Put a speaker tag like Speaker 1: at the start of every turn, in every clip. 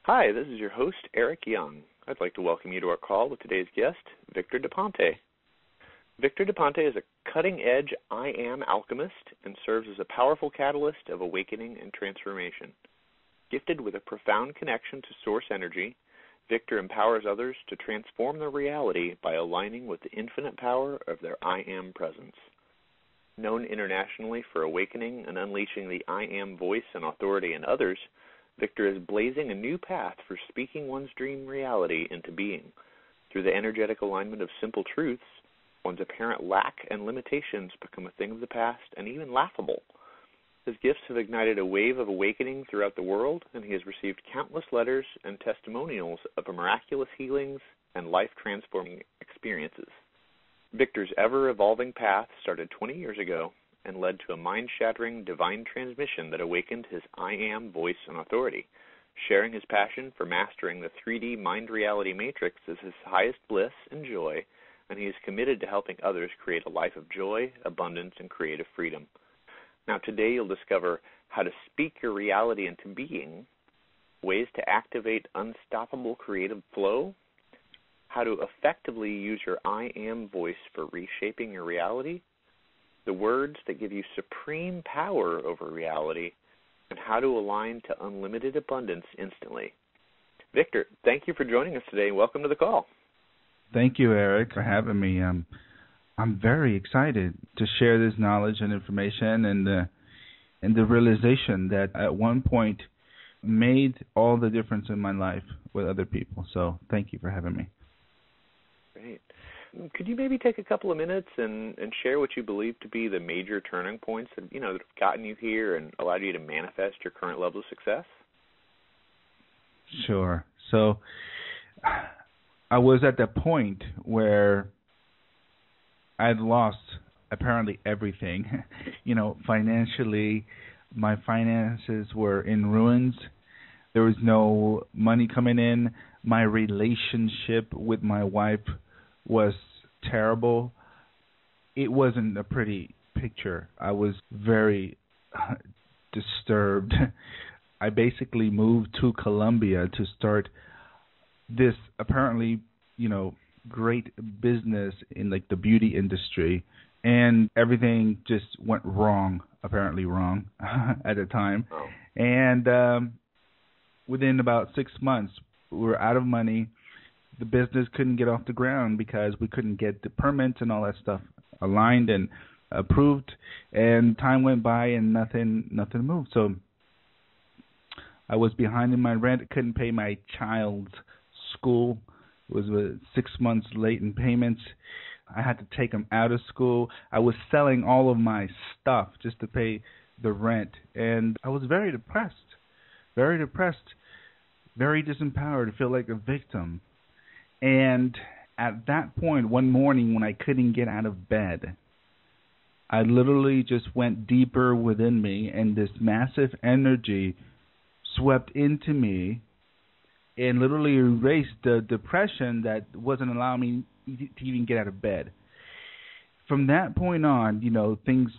Speaker 1: Hi, this is your host, Eric Young. I'd like to welcome you to our call with today's guest, Victor Ponte. Victor Ponte is a cutting-edge I AM Alchemist and serves as a powerful catalyst of awakening and transformation. Gifted with a profound connection to source energy, Victor empowers others to transform their reality by aligning with the infinite power of their I Am presence. Known internationally for awakening and unleashing the I Am voice and authority in others, Victor is blazing a new path for speaking one's dream reality into being. Through the energetic alignment of simple truths, one's apparent lack and limitations become a thing of the past and even laughable. His gifts have ignited a wave of awakening throughout the world, and he has received countless letters and testimonials of miraculous healings and life-transforming experiences. Victor's ever-evolving path started 20 years ago and led to a mind-shattering divine transmission that awakened his I Am voice and authority. Sharing his passion for mastering the 3D mind reality matrix is his highest bliss and joy, and he is committed to helping others create a life of joy, abundance, and creative freedom. Now, today you'll discover how to speak your reality into being, ways to activate unstoppable creative flow, how to effectively use your I Am voice for reshaping your reality, the words that give you supreme power over reality, and how to align to unlimited abundance instantly. Victor, thank you for joining us today, and welcome to the call.
Speaker 2: Thank you, Eric, for having me. I'm very excited to share this knowledge and information and the realization that at one point made all the difference in my life with other people. So thank you for having me.
Speaker 1: Great. Could you maybe take a couple of minutes and share what you believe to be the major turning points that have gotten you here and allowed you to manifest your current level of success?
Speaker 2: Sure. So I was at the point where I'd lost apparently everything. Financially, my finances were in ruins. There was no money coming in. My relationship with my wife was terrible. It wasn't a pretty picture. I was very disturbed. I basically moved to Colombia to start this apparently, great business in like the beauty industry, and everything just went wrong, apparently wrong at the time.
Speaker 1: Oh.
Speaker 2: And within about 6 months, we were out of money. The business couldn't get off the ground because we couldn't get the permits and all that stuff aligned and approved. And time went by and nothing moved. So I was behind in my rent. Couldn't pay my child's school. It was 6 months late in payments. I had to take him out of school. I was selling all of my stuff just to pay the rent. And I was very depressed, very disempowered. I feel like a victim. And at that point, one morning when I couldn't get out of bed, I literally just went deeper within me, and this massive energy swept into me and literally erased the depression that wasn't allowing me to even get out of bed. From that point on, things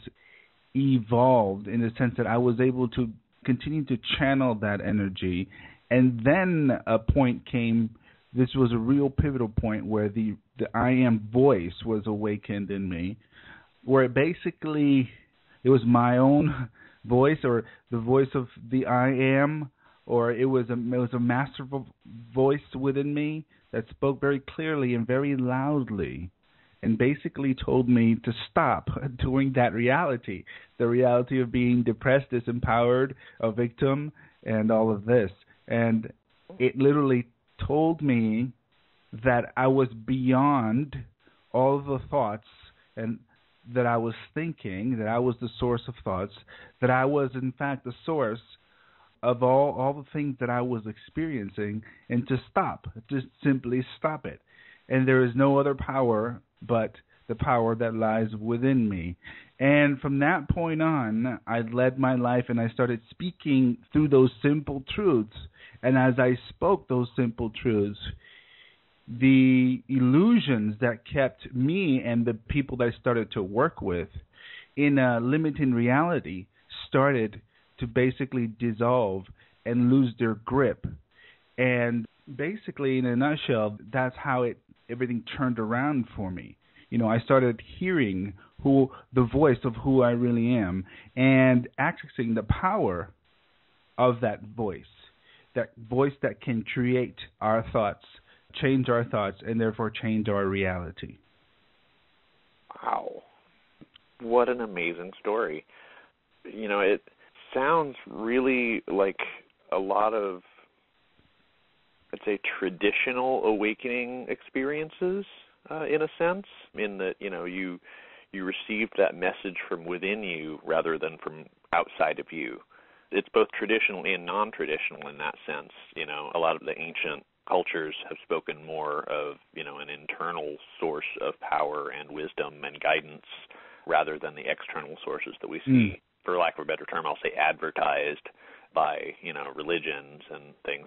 Speaker 2: evolved in the sense that I was able to continue to channel that energy. And then a point came. This was a real pivotal point where the I Am voice was awakened in me, where it was my own voice, or the voice of the I Am, or it was a masterful voice within me that spoke very clearly and very loudly, and basically told me to stop doing that reality, the reality of being depressed, disempowered, a victim, and all of this. And it literally told me that I was beyond all of the thoughts and that I was thinking, that I was the source of thoughts, that I was in fact the source of all the things that I was experiencing, and to stop, just simply stop it. And there is no other power but the power that lies within me. And from that point on, I led my life and I started speaking through those simple truths. And as I spoke those simple truths, the illusions that kept me and the people that I started to work with in a limiting reality started to basically dissolve and lose their grip. And basically, in a nutshell, that's how everything turned around for me. I started hearing the voice of who I really am and accessing the power of that voice that can create our thoughts, change our thoughts, and therefore change our reality.
Speaker 1: Wow. What an amazing story. It sounds really like a lot of, I'd say, traditional awakening experiences, in a sense, in that, you received that message from within you rather than from outside of you. It's both traditional and non-traditional in that sense. A lot of the ancient cultures have spoken more of, an internal source of power and wisdom and guidance rather than the external sources that we see, for lack of a better term, I'll say advertised by, religions and things.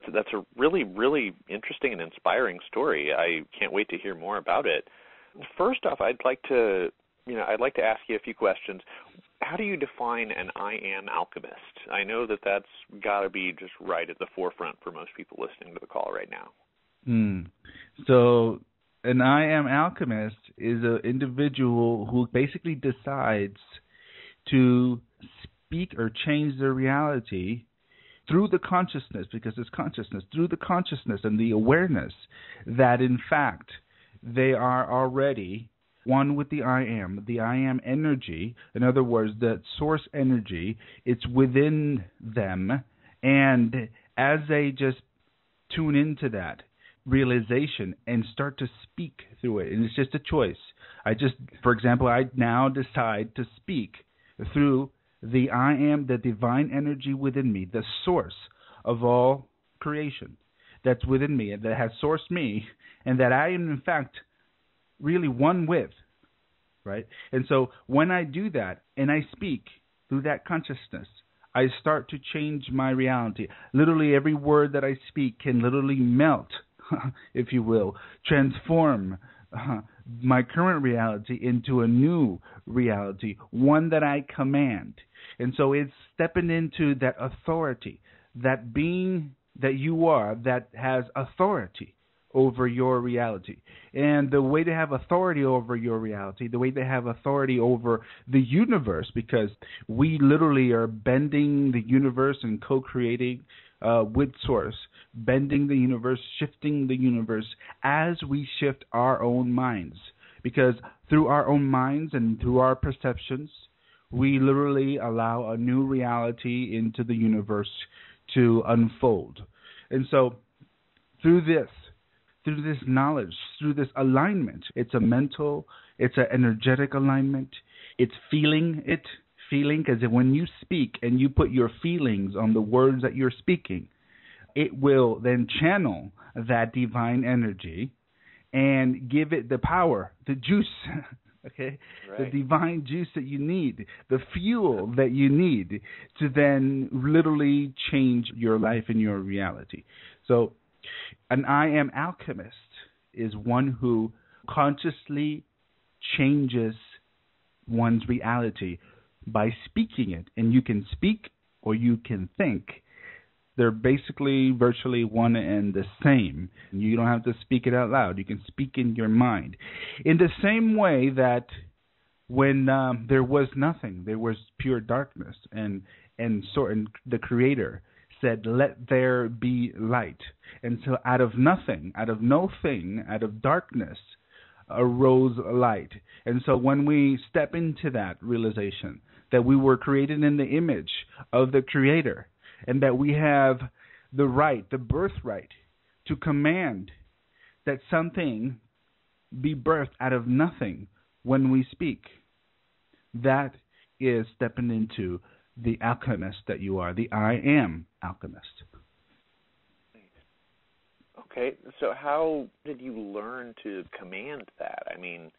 Speaker 1: So that's a really, really interesting and inspiring story. I can't wait to hear more about it. First off, I'd like to ask you a few questions. How do you define an I Am Alchemist? I know that that's got to be just right at the forefront for most people listening to the call right now.
Speaker 2: So an I Am Alchemist is an individual who basically decides to speak or change their reality through the consciousness, because it's consciousness, through the consciousness and the awareness that, in fact, they are already one with the I am energy. In other words, the source energy, it's within them. And as they just tune into that realization and start to speak through it, and it's just a choice. For example, I now decide to speak through the I am, the divine energy within me, the source of all creation that's within me and that has sourced me, and that I am, in fact, really one with, right? And so when I do that and I speak through that consciousness, I start to change my reality. Literally every word that I speak can literally melt, if you will, transform my current reality into a new reality, one that I command. And so it's stepping into that authority, that being that you are, that has authority over your reality. And the way to have authority over your reality, the way to have authority over the universe, because we literally are bending the universe and co-creating with Source, bending the universe, shifting the universe as we shift our own minds. Because through our own minds and through our perceptions, we literally allow a new reality into the universe to unfold. And so through this knowledge, through this alignment, it's a mental, it's an energetic alignment, it's feeling, because when you speak and you put your feelings on the words that you're speaking, it will then channel that divine energy and give it the power, the juice, okay, right. The divine juice that you need, the fuel that you need to then literally change your life and your reality. So an I Am Alchemist is one who consciously changes one's reality by speaking it. And you can speak or you can think. They're basically virtually one and the same. You don't have to speak it out loud. You can speak in your mind. In the same way that when there was nothing, there was pure darkness, and the Creator said, "Let there be light." And so out of nothing, out of no thing, out of darkness arose light. And so when we step into that realization that we were created in the image of the Creator, and that we have the right, the birthright, to command that something be birthed out of nothing when we speak, that is stepping into the alchemist that you are, the I Am Alchemist.
Speaker 1: Okay, so how did you learn to command that? I mean,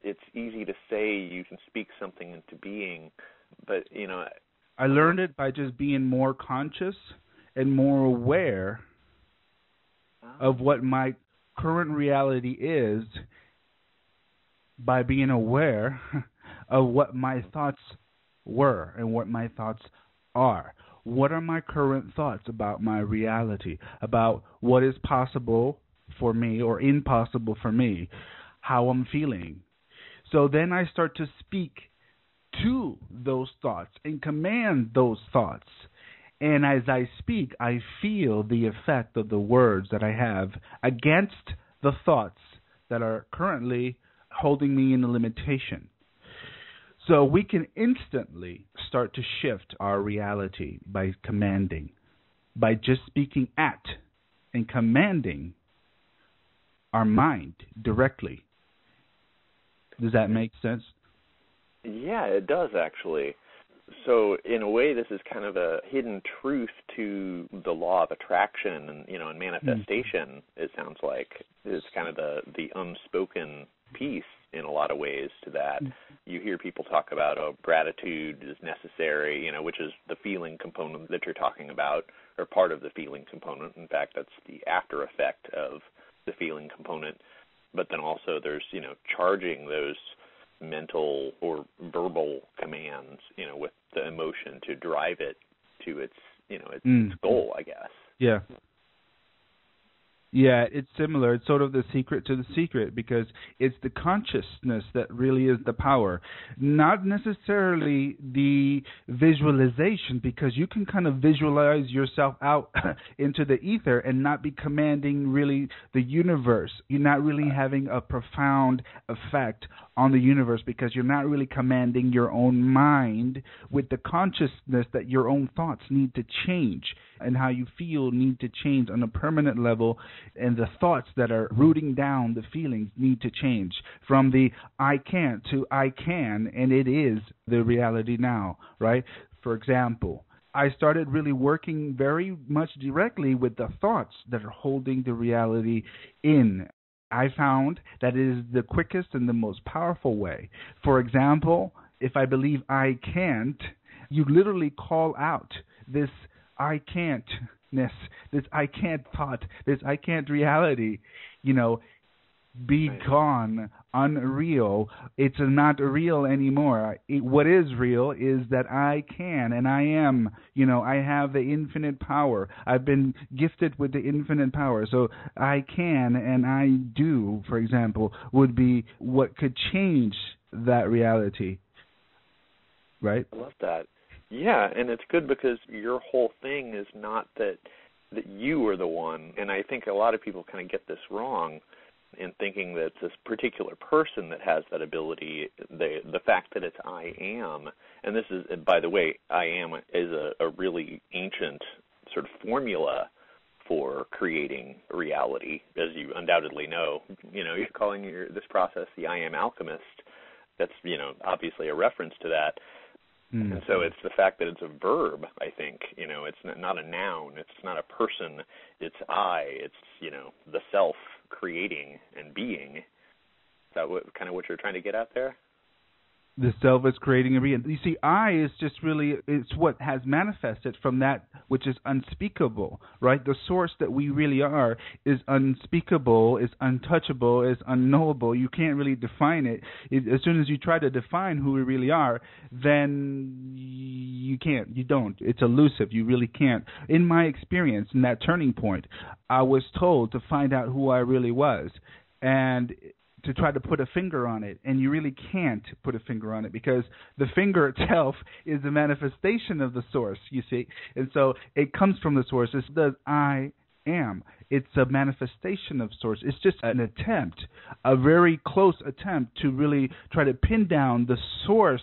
Speaker 1: it's easy to say you can speak something into being, but,
Speaker 2: I learned it by just being more conscious and more aware of what my current reality is, by being aware of what my thoughts were and what my thoughts are. what are my current thoughts about my reality, about what is possible for me or impossible for me, how I'm feeling. So then I start to speak to those thoughts and command those thoughts. And as I speak, I feel the effect of the words that I have against the thoughts that are currently holding me in a limitation. So we can instantly start to shift our reality by commanding, by just speaking at and commanding our mind directly. Does that make sense?
Speaker 1: Yeah, it does actually. So in a way, this is kind of a hidden truth to the law of attraction and, and manifestation. It sounds like is kind of the unspoken piece in a lot of ways to that. You hear people talk about, gratitude is necessary, which is the feeling component that you're talking about, or part of the feeling component. In fact, that's the after effect of the feeling component. But then also there's, charging those mental or verbal commands, with the emotion to drive it to its, its goal, I guess.
Speaker 2: Yeah. Yeah, it's similar. It's sort of the secret to the secret, because it's the consciousness that really is the power, not necessarily the visualization, because you can kind of visualize yourself out into the ether and not be commanding really the universe. You're not really having a profound effect on the universe because you're not really commanding your own mind with the consciousness that your own thoughts need to change and how you feel need to change on a permanent level, and the thoughts that are rooting down the feelings need to change from the I can't to I can, and it is the reality now, right? For example, I started really working very much directly with the thoughts that are holding the reality in. I found that it is the quickest and the most powerful way. For example, if I believe I can't, you literally call out this I can'tness, this I can't thought, this I can't reality, be gone, unreal. It's not real anymore. What is real is that I can and I am, I have the infinite power. I've been gifted with the infinite power. So I can and I do, for example, would be what could change that reality. Right?
Speaker 1: I love that. Yeah, and it's good because your whole thing is not that you are the one, and I think a lot of people kind of get this wrong in thinking that it's this particular person that has that ability, the fact that it's I am, and this is, by the way, I am is a really ancient sort of formula for creating reality, as you undoubtedly know. You're calling this process the I AM Alchemist. That's, obviously a reference to that. And so it's the fact that it's a verb, I think. It's not a noun. It's not a person. It's I. It's, the self creating and being. Is that what you're trying to get at there?
Speaker 2: The self is creating a being. You see, I is just really, it's what has manifested from that which is unspeakable, right? The source that we really are is unspeakable, is untouchable, is unknowable. You can't really define it. As soon as you try to define who we really are, then you can't. You don't. It's elusive. You really can't. In my experience, in that turning point, I was told to find out who I really was. And to try to put a finger on it, and you really can't put a finger on it because the finger itself is the manifestation of the source, you see. And so it comes from the source. It's the I am. It's a manifestation of source. It's just an attempt, a very close attempt to really try to pin down the source,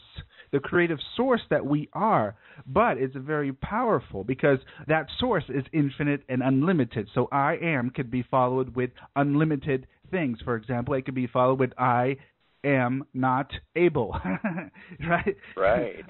Speaker 2: the creative source that we are. But it's very powerful because that source is infinite and unlimited. So I am could be followed with unlimited things. For example, it could be followed with I am not able. Right?
Speaker 1: Right.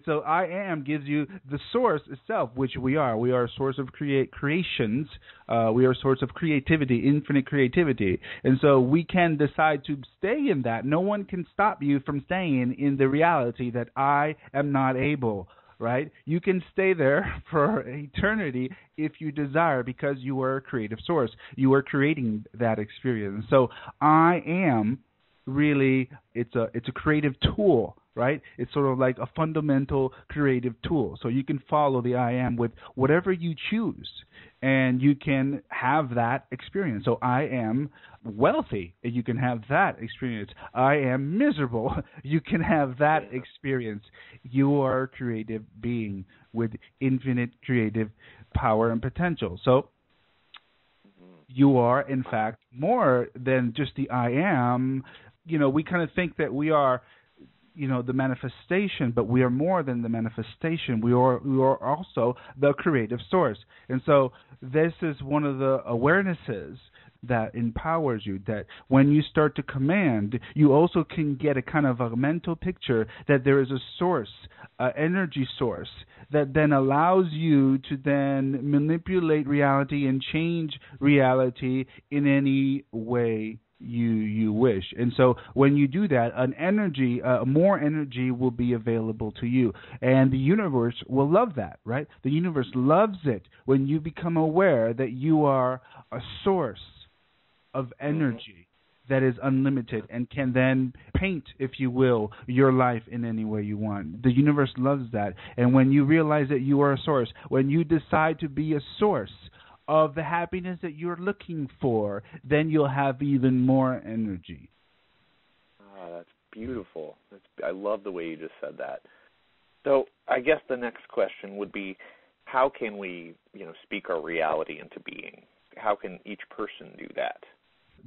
Speaker 2: So I am gives you the source itself, which we are. We are a source of creations. We are a source of creativity, infinite creativity. And so we can decide to stay in that. No one can stop you from staying in the reality that I am not able. Right? You can stay there for eternity if you desire because you are a creative source. You are creating that experience. So I am really it's a creative tool, right? It's sort of like a fundamental creative tool. So you can follow the I am with whatever you choose, and you can have that experience. So I am wealthy, and you can have that experience. I am miserable, you can have that experience. You are a creative being with infinite creative power and potential. So you are, in fact, more than just the I am. We kind of think that we are, the manifestation, but we are more than the manifestation. We are also the creative source. And so this is one of the awarenesses that empowers you, that when you start to command, you also can get a kind of a mental picture that there is a source, an energy source, that then allows you to then manipulate reality and change reality in any way you wish. And so when you do that, more energy will be available to you, and the universe will love that, right? The universe loves it when you become aware that you are a source of energy that is unlimited and can then paint, if you will, your life in any way you want. The universe loves that. And when you realize that you are a source, when you decide to be a source of the happiness that you're looking for, then you'll have even more energy.
Speaker 1: Oh, that's beautiful. I love the way you just said that. So I guess the next question would be, how can we, speak our reality into being? How can each person do that?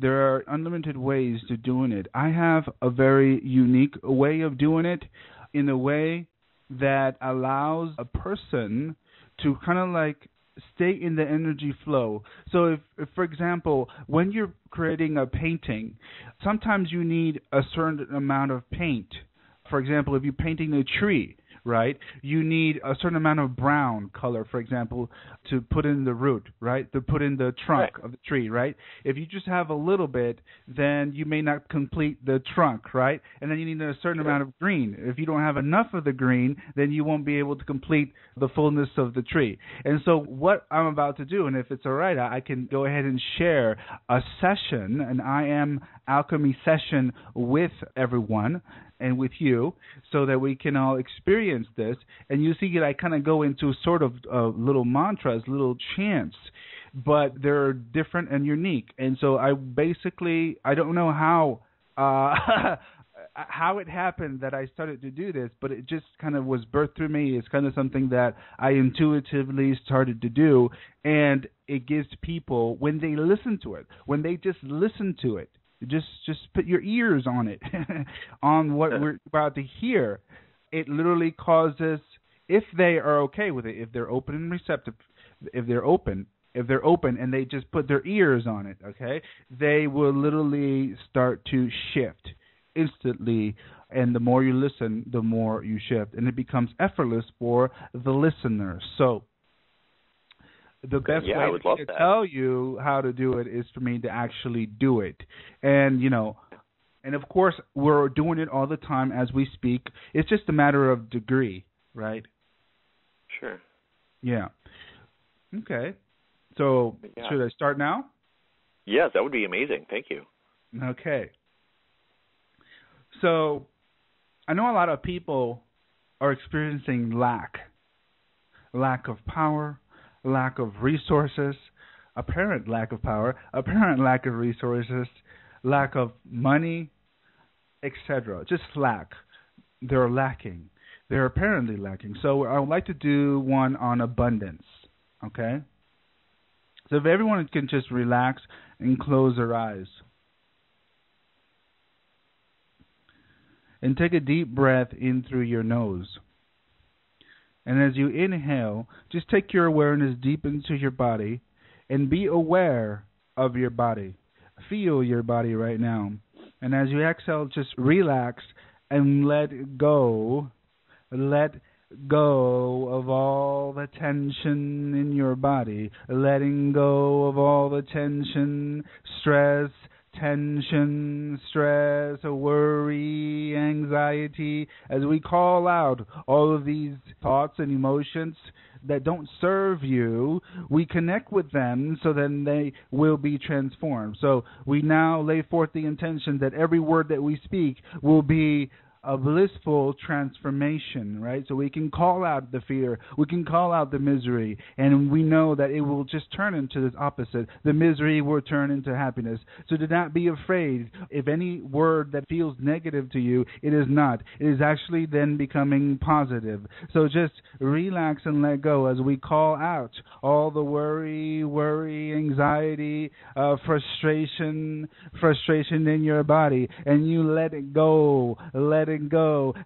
Speaker 2: There are unlimited ways to doing it. I have a very unique way of doing it, in a way that allows a person to kind of like stay in the energy flow. So if, for example, when you're creating a painting, sometimes you need a certain amount of paint. For example, if you're painting a tree, right, you need a certain amount of brown color, for example, to put in the root, right, to put in the trunk of the tree, right? If you just have a little bit, then you may not complete the trunk, right? And then you need a certain amount of green. If you don't have enough of the green, then you won't be able to complete the fullness of the tree. And so what I'm about to do, and if it's all right, I can go ahead and share a session, an I Am Alchemy session with everyone and with you, so that we can all experience this. And you see that I kind of go into sort of little mantras, little chants, but they're different and unique. And so I don't know how how it happened that I started to do this, but it just kind of was birthed through me. It's kind of something that I intuitively started to do, and it gives people, when they listen to it, when they just listen to it, just put your ears on it, on what we're about to hear. It literally causes, if they are okay with it, if they're open and receptive, if they're open and they just put their ears on it, okay, they will literally start to shift instantly. And the more you listen, the more you shift, and it becomes effortless for the listener. So the best way to tell you how to do it is for me to actually do it. And, and of course, we're doing it all the time as we speak. It's just a matter of degree, right?
Speaker 1: Sure.
Speaker 2: Yeah. Okay. So should I start now?
Speaker 1: Yes, that would be amazing. Thank you.
Speaker 2: Okay. So I know a lot of people are experiencing lack of power, lack of resources, apparent lack of power, apparent lack of resources, lack of money, etc. Just lack. They're lacking. They're apparently lacking. So I would like to do one on abundance, okay? So if everyone can just relax and close their eyes. And take a deep breath in through your nose. And as you inhale, just take your awareness deep into your body and be aware of your body. Feel your body right now. And as you exhale, just relax and let go. Let go of all the tension in your body. Letting go of all the tension, stress, worry, anxiety, as we call out all of these thoughts and emotions that don't serve you, we connect with them so then they will be transformed. So we now lay forth the intention that every word that we speak will be a blissful transformation, right? So we can call out the fear, we can call out the misery, and we know that it will just turn into this opposite. The misery will turn into happiness. So do not be afraid. If any word that feels negative to you, it is not. It is actually then becoming positive. So just relax and let go as we call out all the worry, anxiety, frustration in your body, and you let it go,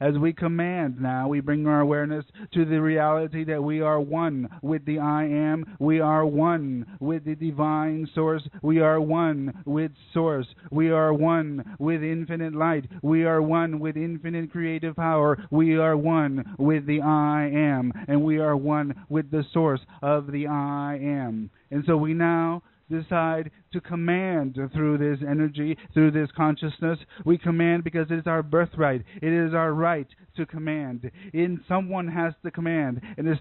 Speaker 2: as we command. Now we bring our awareness to the reality that we are one with the I Am. We are one with the divine source. We are one with source. We are one with infinite light. We are one with infinite creative power. We are one with the I Am, and we are one with the source of the I Am. And so we now decide to command through this energy, through this consciousness. We command because it is our birthright. It is our right to command. Someone has to command. And it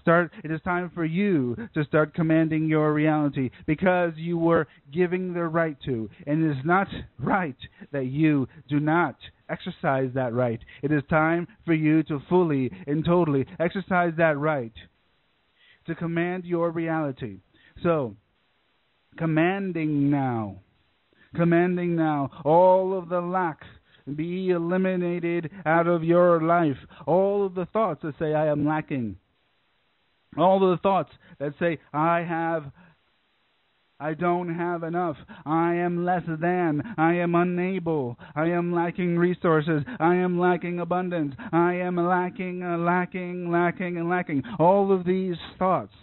Speaker 2: is time for you to start commanding your reality because you were giving the right to. And it is not right that you do not exercise that right. It is time for you to fully and totally exercise that right to command your reality. So, commanding now, all of the lack be eliminated out of your life. All of the thoughts that say, I am lacking. All of the thoughts that say, I don't have enough. I am less than. I am unable. I am lacking resources. I am lacking abundance. I am lacking. All of these thoughts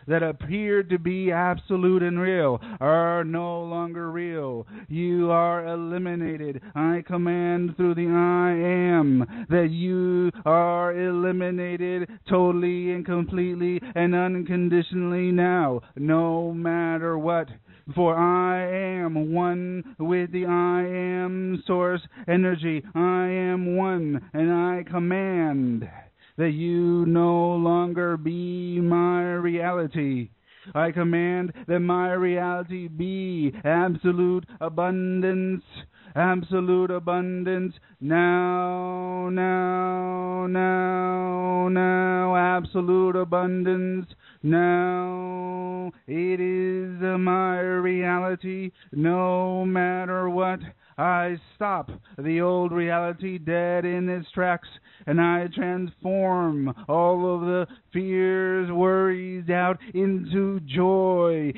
Speaker 2: that appear to be absolute and real are no longer real. You are eliminated. I command through the I Am that you are eliminated totally and completely and unconditionally now, no matter what. For I am one with the I Am source energy. I am one, and I command that you no longer be my reality. I command that my reality be absolute abundance now, absolute abundance now. It is my reality no matter what. I stop the old reality dead in its tracks, and I transform all of the fears, worries, doubt into joy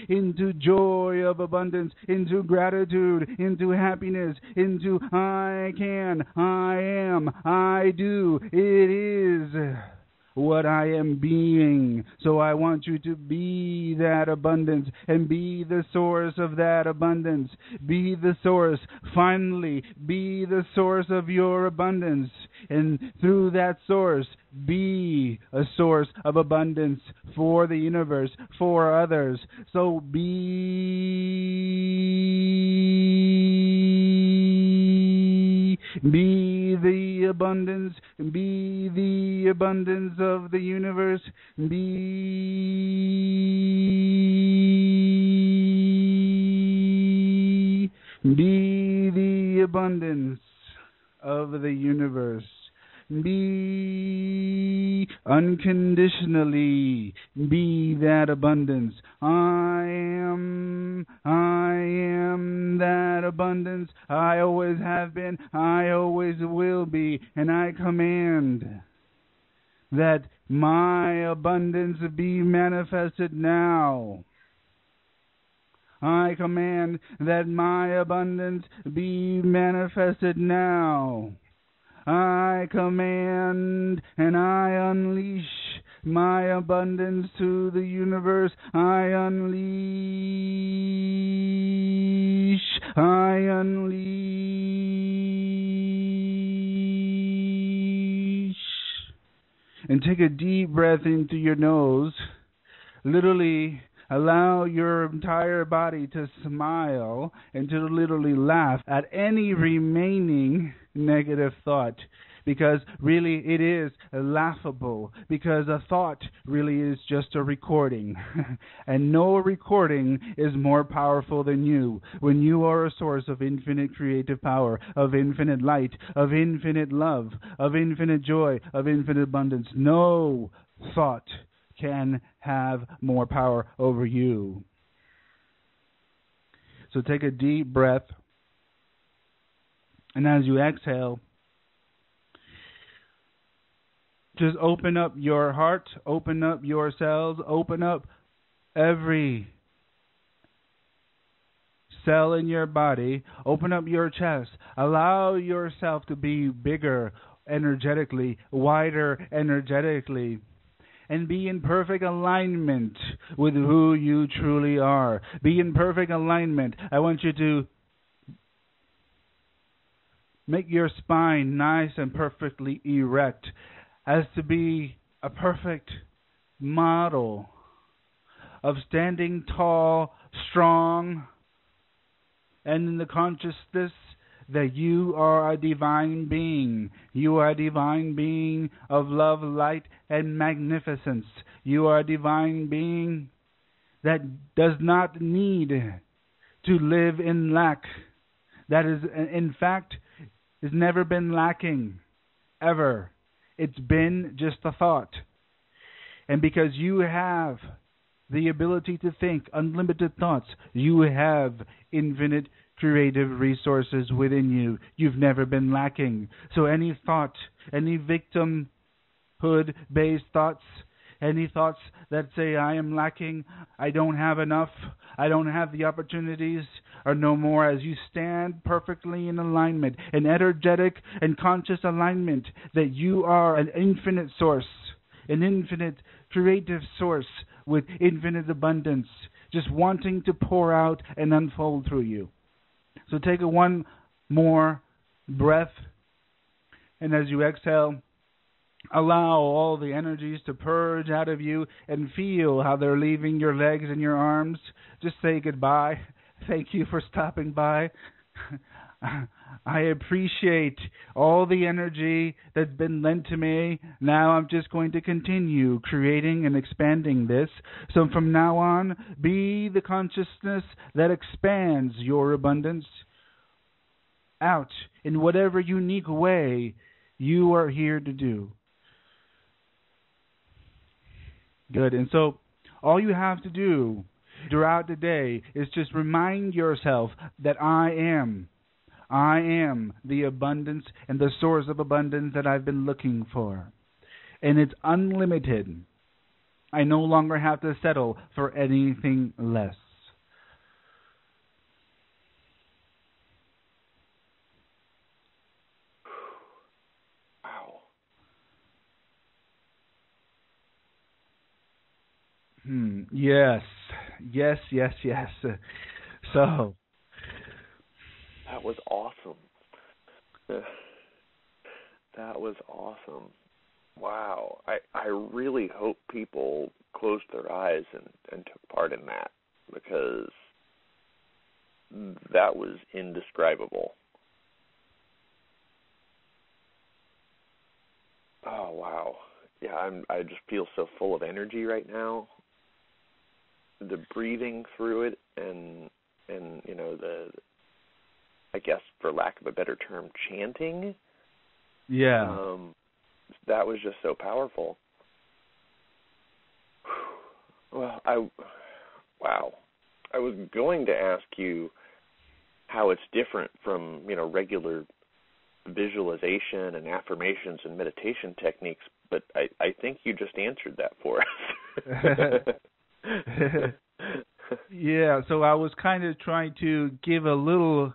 Speaker 2: of abundance, into gratitude, into happiness, into I can, I am, I do, it is what I am being. So I want you to be that abundance and be the source of that abundance. Be the source. Finally, be the source of your abundance. And through that source, be a source of abundance for the universe, for others. So be the abundance of the universe. Be the abundance of the universe. Be unconditionally. Be that abundance. I am that abundance. I always have been. I always will be. And I command that my abundance be manifested now. I command that my abundance be manifested now. I command and I unleash my abundance to the universe. I unleash. And take a deep breath into your nose. Literally allow your entire body to smile and to literally laugh at any remaining negative thought, because really it is laughable, because a thought really is just a recording. And no recording is more powerful than you. When you are a source of infinite creative power, of infinite light, of infinite love, of infinite joy, of infinite abundance, no thought can have more power over you. So take a deep breath, and as you exhale, just open up your heart, open up your cells, open up every cell in your body, open up your chest. Allow yourself to be bigger energetically, wider energetically, and be in perfect alignment with who you truly are. Be in perfect alignment. I want you to make your spine nice and perfectly erect, as to be a perfect model of standing tall, strong, and in the consciousness that you are a divine being. You are a divine being of love, light, and magnificence. You are a divine being that does not need to live in lack. That is, in fact, has never been lacking, ever. It's been just a thought. And because you have the ability to think unlimited thoughts, you have infinite creative resources within you. You've never been lacking. So any thought, any victimhood-based thoughts, any thoughts that say, I am lacking, I don't have enough, I don't have the opportunities, are no more, as you stand perfectly in alignment, an energetic and conscious alignment, that you are an infinite source, an infinite creative source with infinite abundance, just wanting to pour out and unfold through you. So take one more breath, and as you exhale, allow all the energies to purge out of you and feel how they're leaving your legs and your arms. Just say goodbye. Thank you for stopping by. I appreciate all the energy that's been lent to me. Now I'm just going to continue creating and expanding this. So from now on, be the consciousness that expands your abundance out in whatever unique way you are here to do. Good. And so all you have to do throughout the day is just remind yourself that I am the abundance and the source of abundance that I've been looking for. And it's unlimited. I no longer have to settle for anything less.
Speaker 1: Wow.
Speaker 2: Yes. So.
Speaker 1: That was awesome. That was awesome. Wow. I really hope people closed their eyes and took part in that, because that was indescribable. Oh, wow. Yeah, I just feel so full of energy right now. The breathing through it and you know, I guess, for lack of a better term, chanting.
Speaker 2: Yeah.
Speaker 1: That was just so powerful. Well, I was going to ask you how it's different from, regular visualization and affirmations and meditation techniques, but I think you just answered that for us.
Speaker 2: Yeah, so I was kind of trying to give a little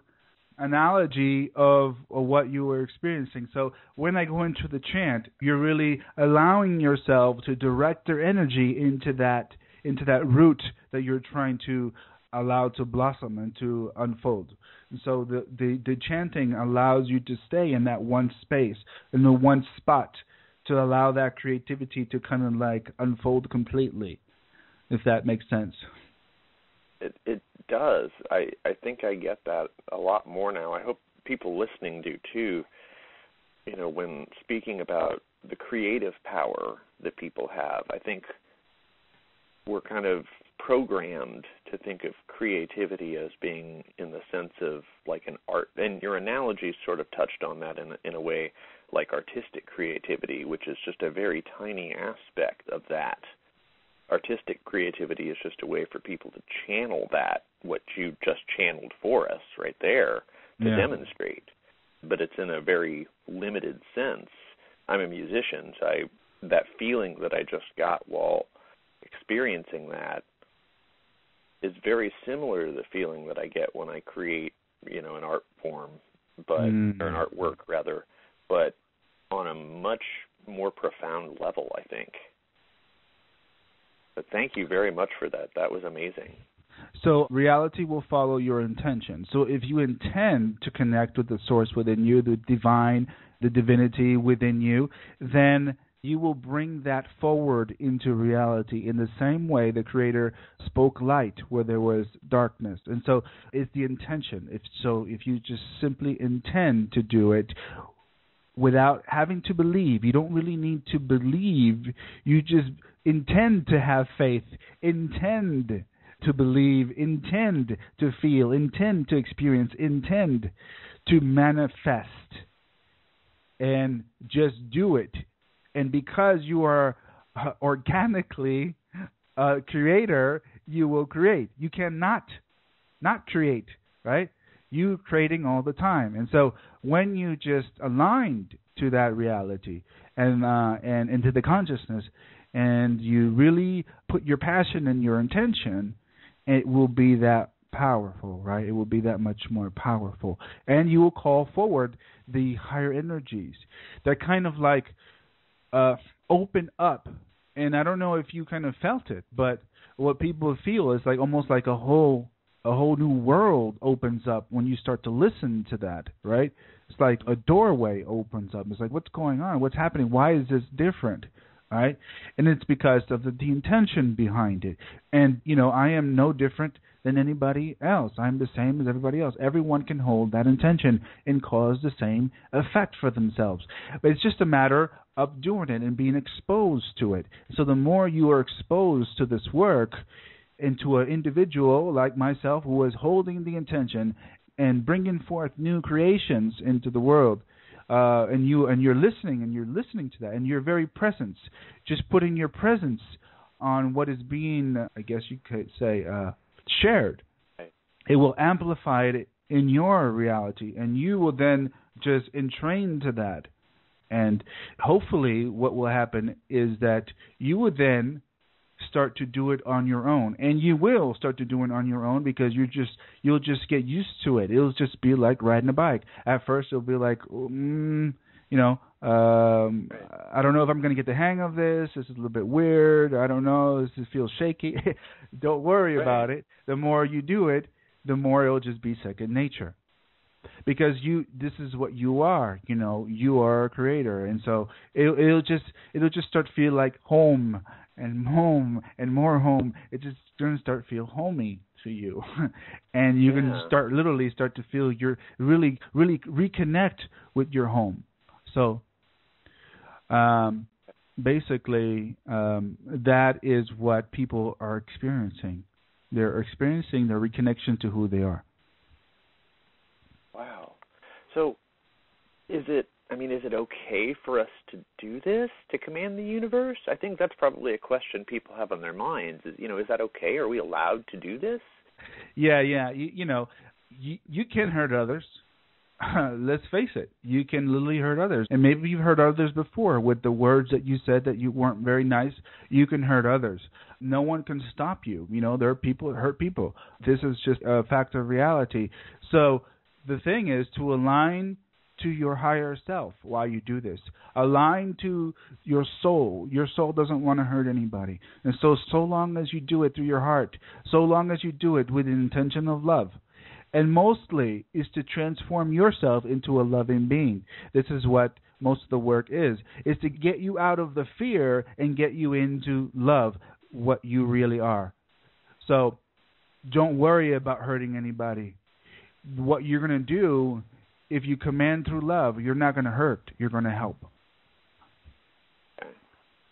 Speaker 2: analogy of what you were experiencing. So when I go into the chant, you're really allowing yourself to direct your energy into that root that you're trying to allow to blossom and to unfold. And so the chanting allows you to stay in that one space, in the one spot, to allow that creativity to kind of like unfold completely, if that makes sense.
Speaker 1: It does. I think I get that a lot more now. I hope people listening do too. when speaking about the creative power that people have, I think we're kind of programmed to think of creativity as being in the sense of like an art, and your analogy sort of touched on that in a way, like artistic creativity, which is just a very tiny aspect of that. Artistic creativity is just a way for people to channel that, what you just channeled for us right there, to demonstrate. But it's in a very limited sense. I'm a musician, so that feeling that I just got while experiencing that is very similar to the feeling that I get when I create, an art form, or an artwork rather, but on a much more profound level, I think. But thank you very much for that. That was amazing.
Speaker 2: So reality will follow your intention. So if you intend to connect with the source within you, the divine, the divinity within you, then you will bring that forward into reality in the same way the Creator spoke light where there was darkness. And so it's the intention. If you just simply intend to do it without having to believe, you don't really need to believe, you just intend to have faith, intend to believe, intend to feel, intend to experience, intend to manifest, and just do it. And because you are organically a creator, you will create. You cannot not create, right? You creating all the time. And so when you just aligned to that reality and into the consciousness, and you really put your passion and your intention, it will be that powerful, right? It will be that much more powerful. And you will call forward the higher energies that kind of like open up. And I don't know if you kind of felt it, but what people feel is like almost like a whole new world opens up when you start to listen to that, right? It's like a doorway opens up. It's like, what's going on? What's happening? Why is this different? Right? And it's because of the intention behind it. And, I am no different than anybody else. I'm the same as everybody else. Everyone can hold that intention and cause the same effect for themselves. But it's just a matter of doing it and being exposed to it. So the more you are exposed to this work, and to an individual like myself who is holding the intention and bringing forth new creations into the world, and you're listening to that, and your very presence, just putting your presence on what is being, I guess you could say, shared. It will amplify it in your reality, and you will then just entrain to that. And hopefully what will happen is that you will then start to do it on your own, and you will start to do it on your own because you'll just get used to it. It'll just be like riding a bike. At first, it'll be like, I don't know if I'm going to get the hang of this. This is a little bit weird. I don't know. This feels shaky. Don't worry about it. The more you do it, the more it'll just be second nature. Because this is what you are. You are a creator, and so it'll just start to feel like home. And home and more home. It's just going to start feel homey to you, and you're going to literally start to feel you're really reconnect with your home. So, basically, that is what people are experiencing. They're experiencing their reconnection to who they are.
Speaker 1: Wow. So, is it okay for us to do this, to command the universe? I think that's probably a question people have on their minds. Is that okay? Are we allowed to do this?
Speaker 2: Yeah. You can hurt others. Let's face it. You can literally hurt others. And maybe you've hurt others before with the words that you said that you weren't very nice. You can hurt others. No one can stop you. There are people that hurt people. This is just a fact of reality. So the thing is to align to your higher self while you do this. Align to your soul. Your soul doesn't want to hurt anybody. And so long as you do it through your heart, so long as you do it with the intention of love, and mostly is to transform yourself into a loving being. This is what most of the work is to get you out of the fear and get you into love, what you really are. So don't worry about hurting anybody. What you're going to do if you command through love, you're not going to hurt. You're going to help.
Speaker 1: Okay.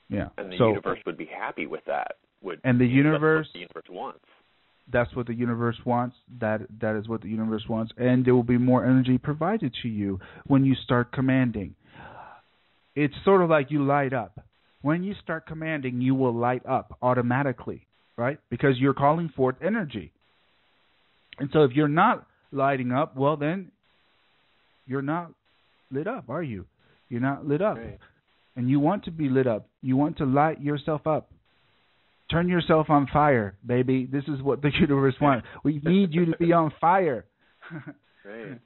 Speaker 2: Yeah.
Speaker 1: And the universe would be happy with that.
Speaker 2: And the universe,
Speaker 1: that's what the universe wants.
Speaker 2: That's what the universe wants. That is what the universe wants. And there will be more energy provided to you when you start commanding. It's sort of like you light up. When you start commanding, you will light up automatically, right? Because you're calling forth energy. And so if you're not lighting up, well, then you're not lit up, are you? You're not lit up.
Speaker 1: Right.
Speaker 2: And you want to be lit up. You want to light yourself up. Turn yourself on fire, baby. This is what the universe wants. We need you to be on fire.
Speaker 1: Right.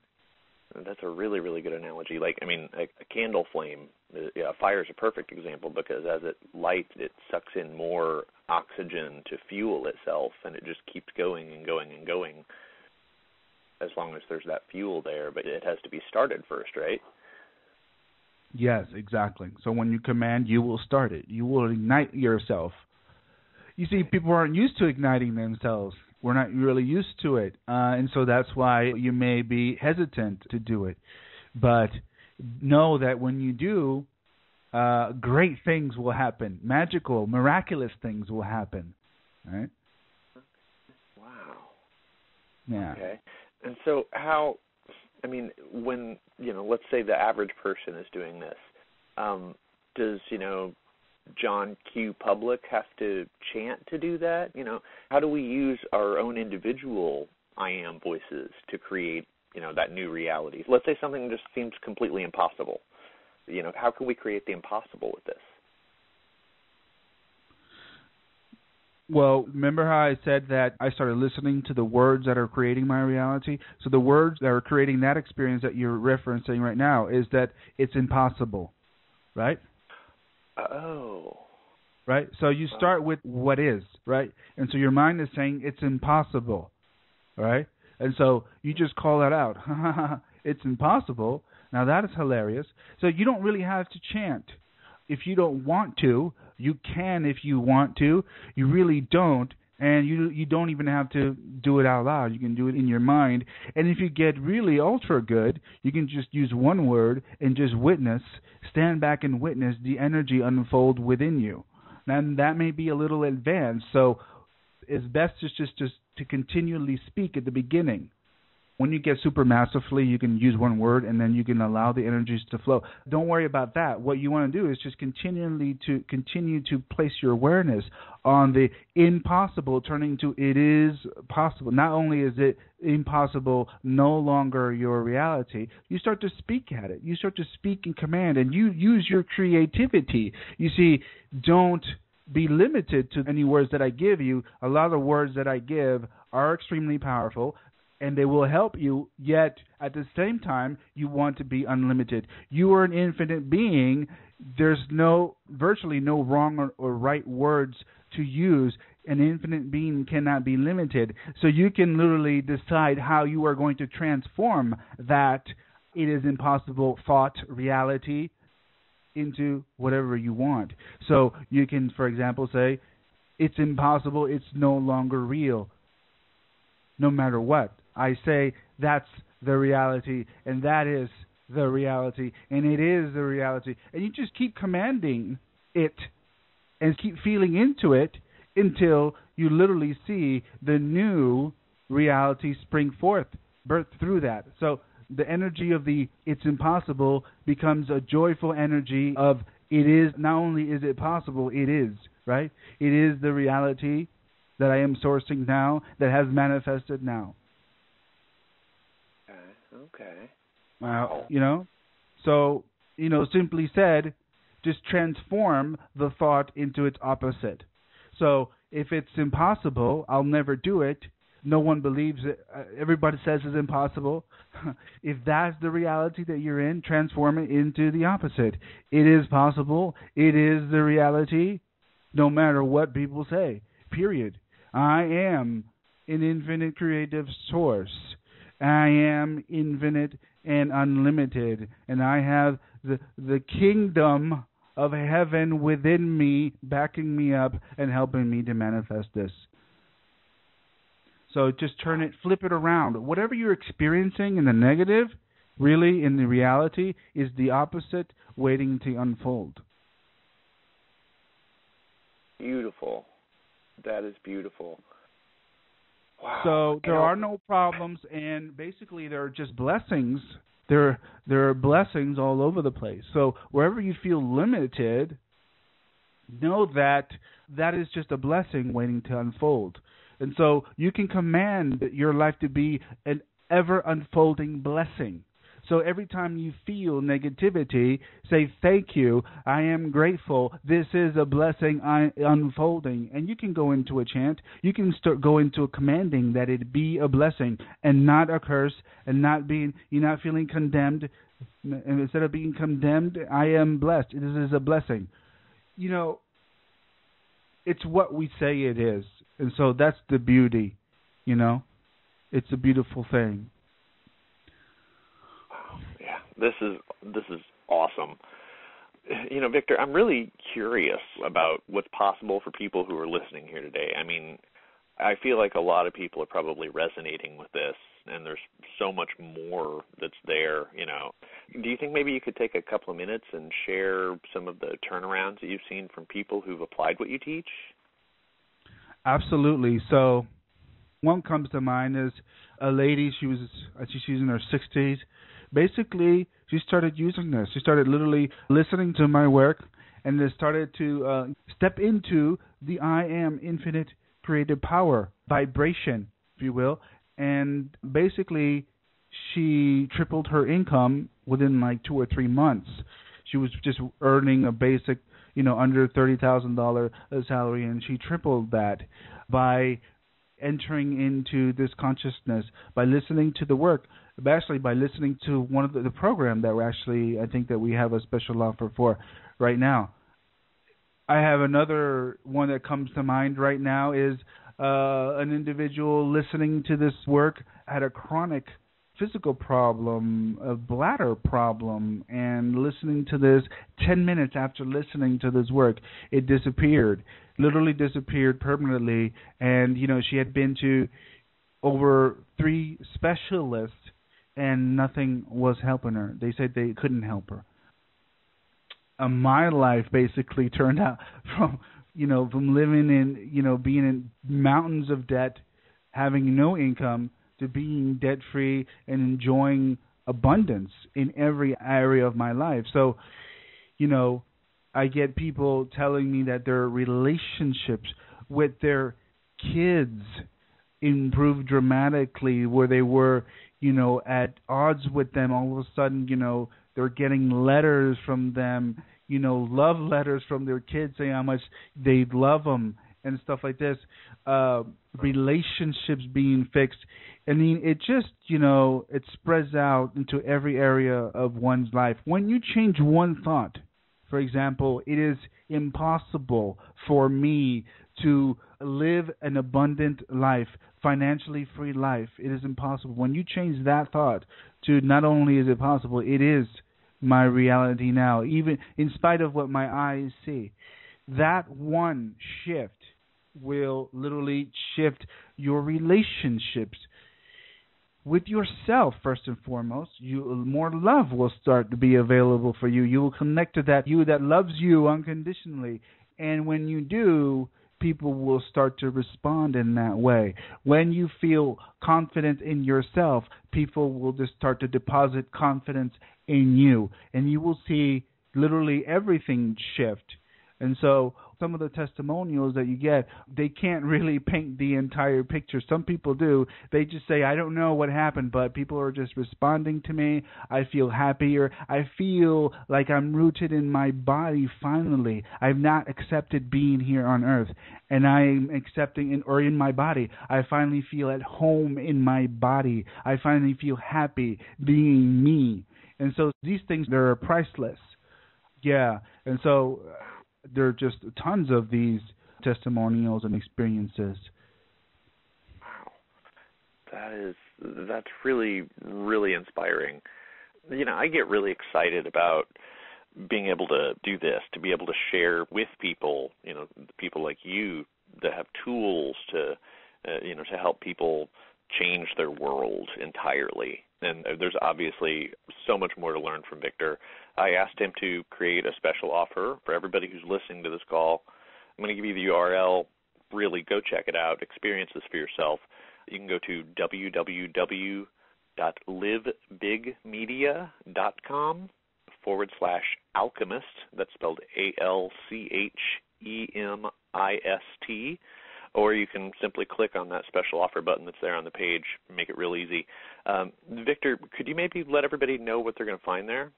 Speaker 1: That's a really, really good analogy. Like, I mean, a candle flame, fire is a perfect example because as it lights, it sucks in more oxygen to fuel itself, and it just keeps going and going and going as long as there's that fuel there. But it has to be started first, right?
Speaker 2: Yes, exactly. So when you command, you will start it. You will ignite yourself. You see, people aren't used to igniting themselves. We're not really used to it. And so that's why you may be hesitant to do it. But know that when you do, great things will happen. Magical, miraculous things will happen. Right?
Speaker 1: Wow.
Speaker 2: Yeah.
Speaker 1: Okay. And so how, I mean, when, let's say the average person is doing this, does, John Q. Public have to chant to do that? How do we use our own individual I am voices to create, that new reality? Let's say something just seems completely impossible. How can we create the impossible with this?
Speaker 2: Well, remember how I said that I started listening to the words that are creating my reality? So the words that are creating that experience that you're referencing right now is that it's impossible, right?
Speaker 1: Oh.
Speaker 2: Right? So you start with what is, right? And so your mind is saying it's impossible, right? And so you just call that out. It's impossible. Now that is hilarious. So you don't really have to chant. If you don't want to, you can if you want to. You really don't. And you don't even have to do it out loud. You can do it in your mind. And if you get really ultra good, you can just use one word and just witness, stand back and witness the energy unfold within you. And that may be a little advanced. So it's best just to continually speak at the beginning. When you get super masterfully, you can use one word and then you can allow the energies to flow. Don't worry about that. What you want to do is just continue to place your awareness on the impossible turning to it is possible. Not only is it impossible, no longer your reality, you start to speak at it. You start to speak in command and you use your creativity. You see, don't be limited to any words that I give you. A lot of the words that I give are extremely powerful, and they will help you, yet at the same time, you want to be unlimited. You are an infinite being. There's virtually no wrong or right words to use. An infinite being cannot be limited. So you can literally decide how you are going to transform that it is impossible thought reality into whatever you want. So you can, for example, say, it's impossible, it's no longer real. No matter what. I say that's the reality, and that is the reality, and it is the reality. And you just keep commanding it and keep feeling into it until you literally see the new reality spring forth, birth through that. So the energy of the it's impossible becomes a joyful energy of it is, not only is it possible, it is, right? It is the reality that I am sourcing now, that has manifested now.
Speaker 1: Okay.
Speaker 2: Wow. So, simply said, just transform the thought into its opposite. So if it's impossible, I'll never do it. No one believes it. Everybody says it's impossible. If that's the reality that you're in, transform it into the opposite. It is possible. It is the reality, no matter what people say, period. I am an infinite creative source. I am infinite and unlimited, and I have the kingdom of heaven within me, backing me up and helping me to manifest this. So just flip it around. Whatever you're experiencing in the negative, really, in the reality, is the opposite, waiting to unfold.
Speaker 1: Beautiful. That is beautiful. Wow.
Speaker 2: So there are no problems, and basically there are just blessings. There are blessings all over the place. So wherever you feel limited, know that that is just a blessing waiting to unfold. And so you can command your life to be an ever unfolding blessing. So every time you feel negativity, say, thank you, I am grateful, this is a blessing unfolding. And you can go into a chant, you can go into a commanding that it be a blessing and not a curse, and you're not feeling condemned. And instead of being condemned, I am blessed. This is a blessing. You know, it's what we say it is. And so that's the beauty, you know. It's a beautiful thing.
Speaker 1: Yeah, this is awesome. You know, Victor, I'm really curious about what's possible for people who are listening here today. I mean, I feel like a lot of people are probably resonating with this, and there's so much more that's there, you know. Do you think maybe you could take a couple of minutes and share some of the turnarounds that you've seen from people who've applied what you teach?
Speaker 2: Absolutely. So one comes to mind is a lady, she's in her 60s. Basically, she started using this. She started literally listening to my work and then started to step into the I Am Infinite Creative Power vibration, if you will. And basically, she tripled her income within like 2 or 3 months. She was just earning a basic, under $30,000 salary, and she tripled that by entering into this consciousness, by listening to the work, actually by listening to one of the program that I think that we have a special offer for right now. I have another one that comes to mind right now is an individual listening to this work had a chronic physical problem, a bladder problem, and listening to this 10 minutes after listening to this work, it disappeared, literally disappeared permanently. And, she had been to over 3 specialists, and nothing was helping her. They said they couldn't help her. My life basically turned out from living in, being in mountains of debt, having no income, to being debt-free and enjoying abundance in every area of my life. So, I get people telling me that their relationships with their kids improved dramatically, where they were, at odds with them. All of a sudden, they're getting letters from them, love letters from their kids saying how much they love them and stuff like this. Relationships being fixed. I mean, it just, it spreads out into every area of one's life. When you change one thought, for example, it is impossible for me to live an abundant life, financially free life. It is impossible. When you change that thought to not only is it possible, it is my reality now, even in spite of what my eyes see. That one shift will literally shift your relationships with yourself. First and foremost, more love will start to be available for you. You will connect to that you that loves you unconditionally. And when you do, people will start to respond in that way. When you feel confident in yourself, people will just start to deposit confidence in you. And you will see literally everything shift. And so some of the testimonials that you get, they can't really paint the entire picture. Some people do. They just say, I don't know what happened, but people are just responding to me. I feel happier. I feel like I'm rooted in my body finally. I've not accepted being here on earth, and I'm accepting in my body. I finally feel at home in my body. I finally feel happy being me. And so these things, they're priceless. Yeah. And so there are just tons of these testimonials and experiences.
Speaker 1: Wow. That's really, really inspiring. I get really excited about being able to do this, to be able to share with people, people like you that have tools to, to help people change their world entirely. And there's obviously so much more to learn from Victor. I asked him to create a special offer for everybody who's listening to this call. I'm going to give you the URL. Really, go check it out. Experience this for yourself. You can go to www.LiveBigMedia.com/alchemist. That's spelled ALCHEMIST. Or you can simply click on that special offer button that's there on the page, make it real easy. Victor, could you maybe let everybody know what they're going to find there?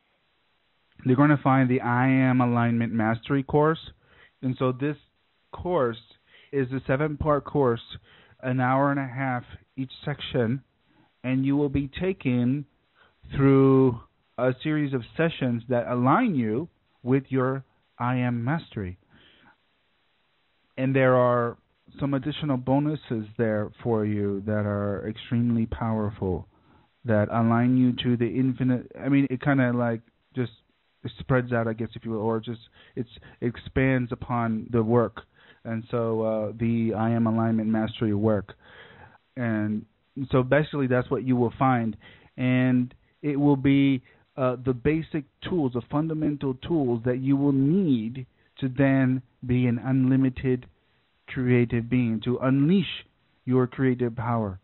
Speaker 2: They're going to find the I Am Alignment Mastery course. And so this course is a 7-part course, an hour and a half each section, and you will be taken through a series of sessions that align you with your I Am Mastery. And there are some additional bonuses there for you that are extremely powerful, that align you to the infinite. I mean, it kind of like just spreads out, I guess, if you will, or just it expands upon the work. And so the I Am Alignment Mastery work. And so basically that's what you will find. And it will be the basic tools, the fundamental tools that you will need to then be an unlimited creative being, to unleash your creative power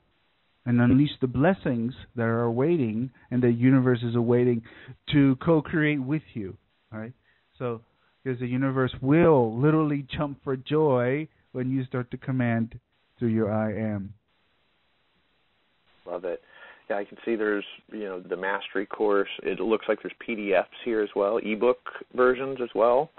Speaker 2: and unleash the blessings that are awaiting and the universe is awaiting to co-create with you, right? So, because the universe will literally jump for joy when you start to command through your I Am.
Speaker 1: Love it. Yeah, I can see there's, the mastery course. It looks like there's PDFs here as well, ebook versions as well.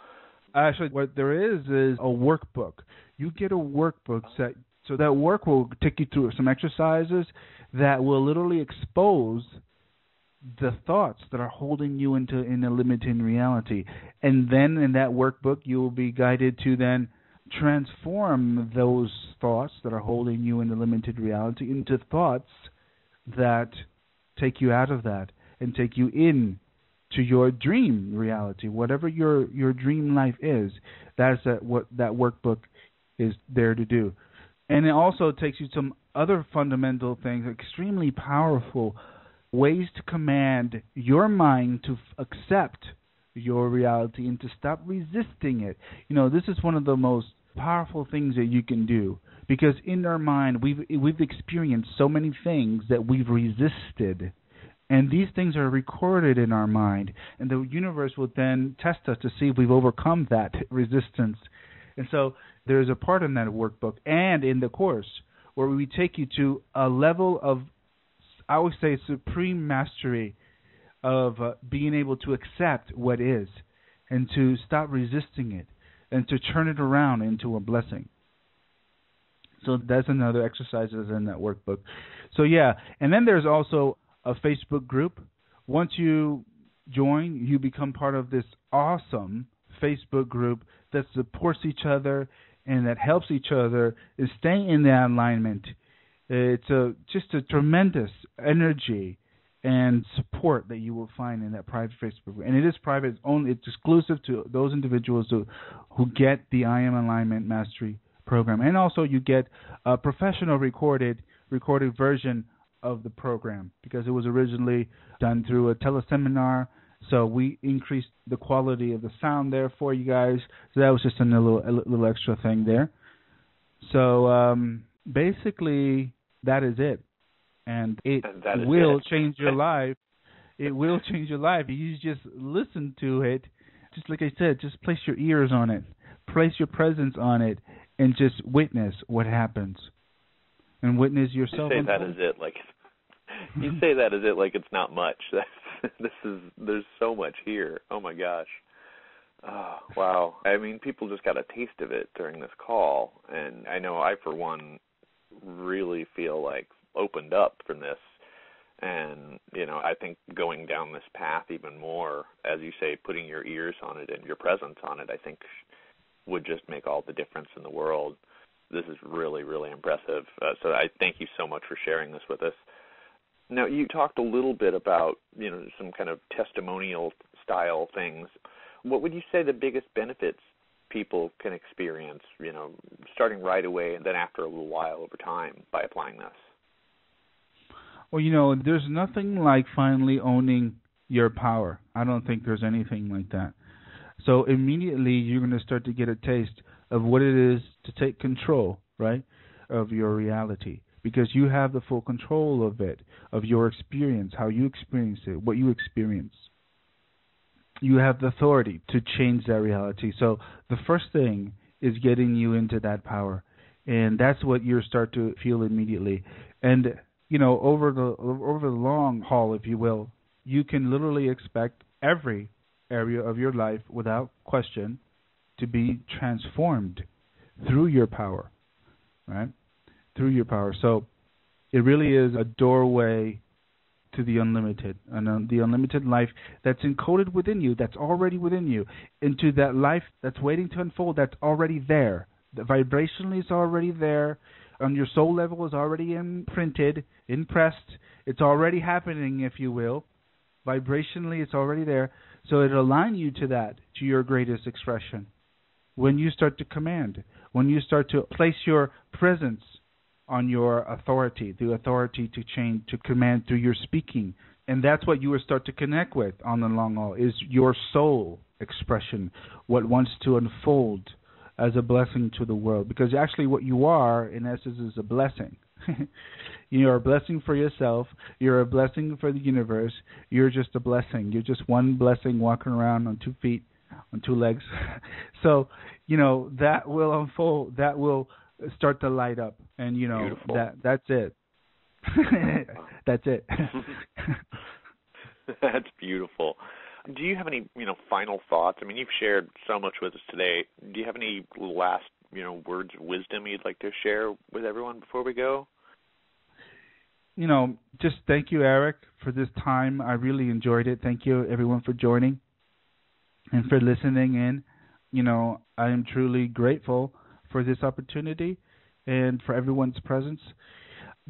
Speaker 2: Actually, what there is a workbook. You get a workbook set, so that work will take you through some exercises that will literally expose the thoughts that are holding you in a limiting reality. And then in that workbook, you will be guided to then transform those thoughts that are holding you in the limited reality into thoughts that take you out of that and take you in to your dream reality, whatever your dream life is. That's what that workbook is there to do. And it also takes you some other fundamental things, extremely powerful ways to command your mind to accept your reality and to stop resisting it. This is one of the most powerful things that you can do, because in our mind we've experienced so many things that we've resisted. And these things are recorded in our mind, and the universe will then test us to see if we've overcome that resistance. And so there's a part in that workbook and in the course where we take you to a level of, I would say, supreme mastery of being able to accept what is and to stop resisting it and to turn it around into a blessing. So that's another exercise in that workbook. So, yeah, and then there's also a Facebook group. Once you join, you become part of this awesome Facebook group that supports each other and that helps each other and stay in that alignment. It's just a tremendous energy and support that you will find in that private Facebook group. And it is private. It's exclusive to those individuals who get the I Am Alignment Mastery program. And also you get a professional recorded version of the program, because it was originally done through a teleseminar. So we increased the quality of the sound there for you guys. So that was just a little extra thing there. So basically, that is it. And it will change your life. It will change your life. You just listen to it. Just like I said, just place your ears on it. Place your presence on it and just witness what happens. And witness yourself.
Speaker 1: You say that is it like it's not much. There's so much here. Oh my gosh. Oh, wow. I mean, people just got a taste of it during this call, and I know I, for one, really feel like opened up from this. And, I think going down this path even more, as you say, putting your ears on it and your presence on it, I think would just make all the difference in the world. This is really, really impressive. So I thank you so much for sharing this with us. Now, you talked a little bit about, some kind of testimonial style things. What would you say the biggest benefits people can experience, starting right away and then after a little while over time by applying this?
Speaker 2: Well, there's nothing like finally owning your power. I don't think there's anything like that. So immediately you're going to start to get a taste of what it is to take control, right, of your reality. Because you have the full control of it, of your experience, how you experience it, what you experience. You have the authority to change that reality. So the first thing is getting you into that power. And that's what you start to feel immediately. And, over the long haul, if you will, you can literally expect every area of your life without question to be transformed through your power, right? Through your power. So it really is a doorway to the unlimited, and the unlimited life that's encoded within you, that's already within you, into that life that's waiting to unfold, that's already there. The vibrationally is already there. On your soul level is already imprinted, impressed. It's already happening, if you will. Vibrationally, it's already there. So it'll align you to that, to your greatest expression. When you start to command, when you start to place your presence on your authority, the authority to change, to command through your speaking. And that's what you will start to connect with on the long haul, is your soul expression, what wants to unfold as a blessing to the world. Because actually what you are, in essence, is a blessing. You're a blessing for yourself. You're a blessing for the universe. You're just a blessing. You're just one blessing walking around on 2 feet, on 2 legs. So, that will unfold. That will start to light up. And, that's it. That's it.
Speaker 1: That's beautiful. Do you have any, final thoughts? I mean, you've shared so much with us today. Do you have any last, words of wisdom you'd like to share with everyone before we go?
Speaker 2: Just thank you, Eric, for this time. I really enjoyed it. Thank you, everyone, for joining and for listening in. I am truly grateful for this opportunity and for everyone's presence.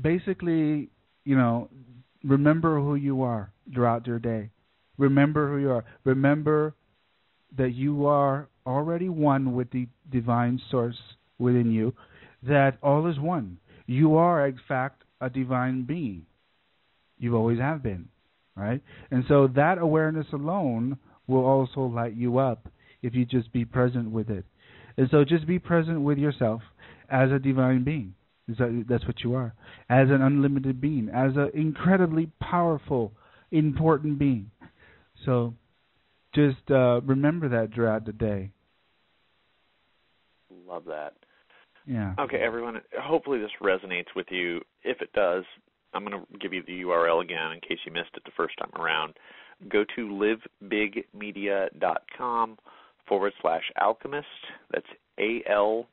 Speaker 2: Basically, remember who you are throughout your day. Remember who you are. Remember that you are already one with the divine source within you, that all is one. You are, in fact, a divine being. You always have been, right? And so that awareness alone will also light you up if you just be present with it. And so just be present with yourself as a divine being. That's what you are. As an unlimited being, as an incredibly powerful, important being. So just remember that throughout the day.
Speaker 1: Love that.
Speaker 2: Yeah.
Speaker 1: Okay, everyone, hopefully this resonates with you. If it does, I'm going to give you the URL again in case you missed it the first time around. Go to LiveBigMedia.com /alchemist. That's ALCHEMIST.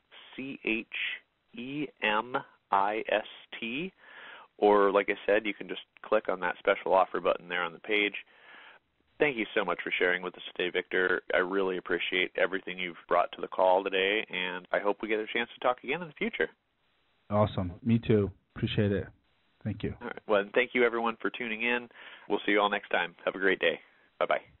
Speaker 1: Or, like I said, you can just click on that special offer button there on the page. Thank you so much for sharing with us today, Victor. I really appreciate everything you've brought to the call today, and I hope we get a chance to talk again in the future.
Speaker 2: Awesome. Me too. Appreciate it. Thank you.
Speaker 1: All right. Well, thank you, everyone, for tuning in. We'll see you all next time. Have a great day. Bye-bye.